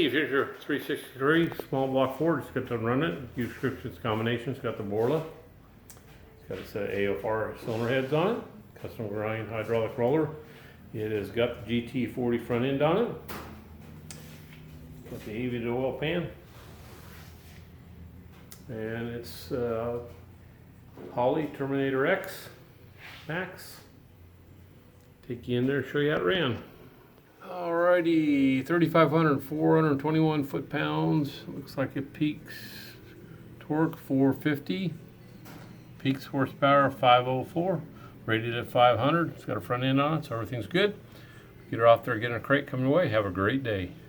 Steve, here's your 363 small block Ford. It's got to run it. Use descriptions, combinations. Got the Borla. It's got a set of AFR cylinder heads on it. Custom grind hydraulic roller. It has got the GT40 front end on it. Got the Aviaid Oil Pan. And it's Holley Terminator X Max. Take you in there and show you how it ran. Alrighty, 3,500, 421 foot-pounds. Looks like it peaks torque 450. Peaks horsepower 504. Rated at 500. It's got a front end on it, so everything's good. Get her off there, get in a crate, coming away. Have a great day.